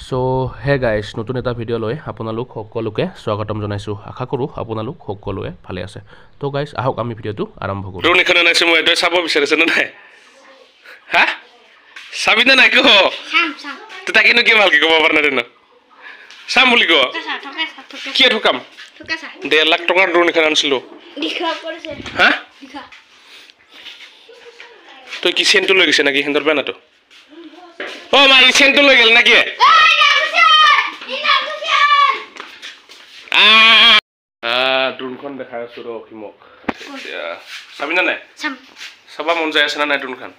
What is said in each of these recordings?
so hey guys নতুন এটা video' লৈ আপোনালোক সকলোকে স্বাগতম জনাইছোঁ আশা কৰোঁ আপোনালোক সকলোৱে ভালে আছে তো গাইজ আহক আমি ভিডিঅ'টো আৰম্ভ কৰোঁ ড্ৰোন এখন আনাইছোঁ মই তই চাব বিচাৰিছ নে নাই হা চাবি নে নাই কহ তই তাকেনো কি ভালকৈ ক'ব পৰা নাই তেনে চাম বুলি কহ কি ঠকাম 1.5 লাখ টকাৰ ড্ৰোন এখন আনিছিলোঁ হা তই কি চেনটো লৈ গৈছে নেকি সিহঁতৰ বেনাটো অ' মা এই চেনটো লৈ গ'ল নেকি ড্ৰোনখন দেখাই আছোঁ ৰ অসীমক এতিয়া চাবি নে নাই চাবা মন যায় আছে না নাই ড্ৰোনখন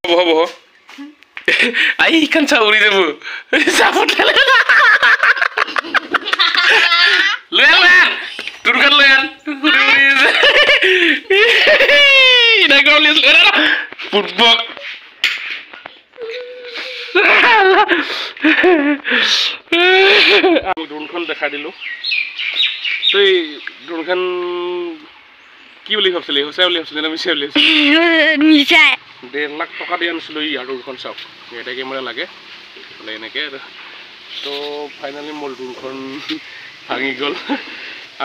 বহ বহ এইখন চা উৰি যাব লৈ আন ড্ৰোনখন লৈ আন ফুটবল ড্ৰোনখন দেখাই দিলোঁ তই ড্ৰোনখন কি বুলি ভাবছিলি সঁচাই বুলি ভাবছিলি না মিছাই বুলি ভাবছিলি 1.5 লাখ টকা দি আনিছিলোঁ ই আৰু ড্ৰোনখন চাওক এটা কেমেৰা লাগে বোলে এনেকৈ আৰু তো ফাইনেলি মোৰ ড্ৰোনখন ভাঙি গ'ল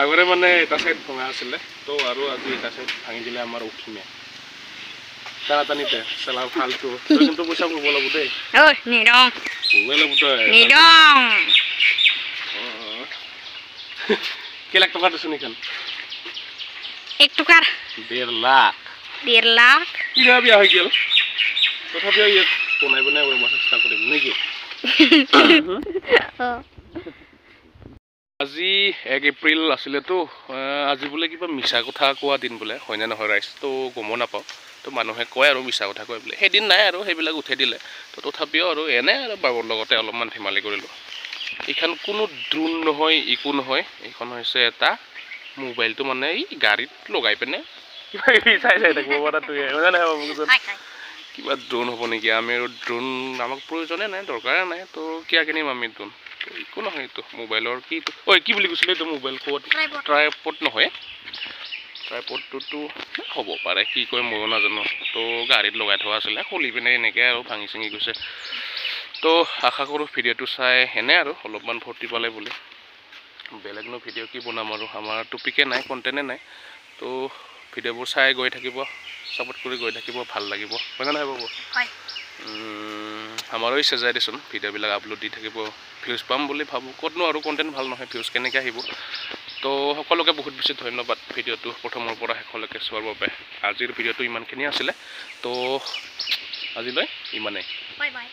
আগৰে মানে এটা চাইড ভঙা আছিলে তো আৰু আজি এটা চাইড ভাঙি দিলে আমাৰ উঠিমে টানাটানিতে চেলা ফালটো তই কিন্তু পইচা কৰিব লাগিব দেই কেই লাখ টকা দিছোঁ নিখন 1 টকাৰ 1.5 লাখ 1.5 লাখ কিবা বিয়া হৈ গ'ল তথাপিও ইয়াত বনাই বনাই কৰিব চেষ্টা কৰিম নেকি আজি 1 এপ্ৰিল আছিলেতো আজি বোলে কিবা মিছা কথা কোৱা দিন বোলে হয়নে নহয় ৰাইজ তো গমো নাপাওঁ তো মানুহে কয় আৰু মিছা কথা কয় বোলে সেইদিন নাই আৰু সেইবিলাক উঠাই দিলে তো তথাপিও আৰু এনে আৰু বাবুৰ লগতে অলপমান ধেমালি কৰিলোঁ এইখন কোনো ড্ৰোন নহয় একো নহয় এইখন হৈছে এটা মোবাইলটো মানে এই গাড়ীত লগাই পিনে কিবা কিবি চাই থাকিব পৰা তুই কিবা ড্ৰোন হ'ব নেকি আমি আৰু ড্ৰোন আমাক প্ৰয়োজনে নাই দৰকাৰে নাই তো কিয় কিনিম আমি ড্ৰোন একো নহয় এইটো মোবাইলৰ কি ঐ কি বুলি কৈছিলে এইটো মোবাইল ক'ত ট্ৰাইপড নহয় ট্ৰাইপডটোতো হ'ব পাৰে কি কয় ময়ো নাজানো তো গাড়ীত লগাই থোৱা আছিলে খুলি পিনে এনেকৈ আৰু ভাঙি চিঙি গৈছে তো আশা কৰোঁ ভিডিঅ'টো চাই এনে আৰু অলপমান ফূৰ্তি পালে বুলি বেলেগনো ভিডিঅ' কি বনাম আৰু আমাৰ টপিকে নাই কণ্টেণ্টে নাই তো ভিডিঅ'বোৰ চাই গৈ থাকিব ছাপোৰ্ট কৰি গৈ থাকিব ভাল লাগিব হয়নে নহয় বাবু আমাৰো ইচ্ছা যায় দেচোন ভিডিঅ'বিলাক আপলোড দি থাকিব ভিউজ পাম বুলি ভাবোঁ ক'তনো আৰু কণ্টেণ্ট ভাল নহয় ভিউজ কেনেকৈ আহিব তো সকলোকে বহুত বেছি ধন্যবাদ ভিডিঅ'টো প্ৰথমৰ পৰা শেষলৈকে চোৱাৰ বাবে আজিৰ ভিডিঅ'টো ইমানখিনি আছিলে তো আজিলৈ ইমানেই বাই বাই